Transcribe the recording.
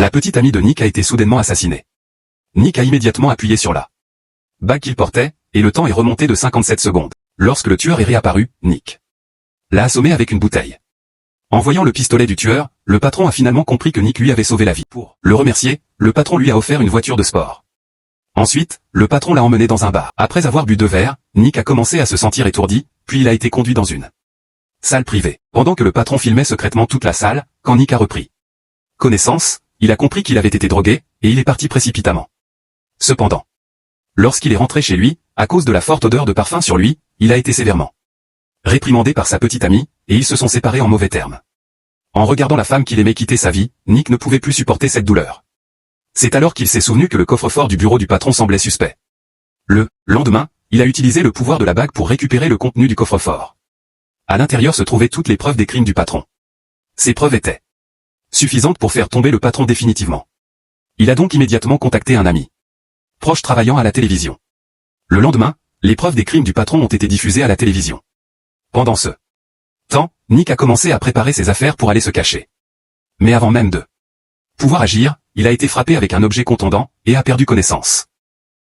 La petite amie de Nick a été soudainement assassinée. Nick a immédiatement appuyé sur la bague qu'il portait, et le temps est remonté de 57 secondes. Lorsque le tueur est réapparu, Nick l'a assommé avec une bouteille. En voyant le pistolet du tueur, le patron a finalement compris que Nick lui avait sauvé la vie. Pour le remercier, le patron lui a offert une voiture de sport. Ensuite, le patron l'a emmené dans un bar. Après avoir bu 2 verres, Nick a commencé à se sentir étourdi, puis il a été conduit dans une salle privée. Pendant que le patron filmait secrètement toute la salle, quand Nick a repris connaissance, il a compris qu'il avait été drogué, et il est parti précipitamment. Cependant, lorsqu'il est rentré chez lui, à cause de la forte odeur de parfum sur lui, il a été sévèrement réprimandé par sa petite amie, et ils se sont séparés en mauvais termes. En regardant la femme qu'il aimait quitter sa vie, Nick ne pouvait plus supporter cette douleur. C'est alors qu'il s'est souvenu que le coffre-fort du bureau du patron semblait suspect. Le lendemain, il a utilisé le pouvoir de la bague pour récupérer le contenu du coffre-fort. À l'intérieur se trouvaient toutes les preuves des crimes du patron. Ces preuves étaient suffisantes pour faire tomber le patron définitivement. Il a donc immédiatement contacté un ami proche travaillant à la télévision. Le lendemain, les preuves des crimes du patron ont été diffusées à la télévision. Pendant ce temps, Nick a commencé à préparer ses affaires pour aller se cacher. Mais avant même de pouvoir agir, il a été frappé avec un objet contondant, et a perdu connaissance.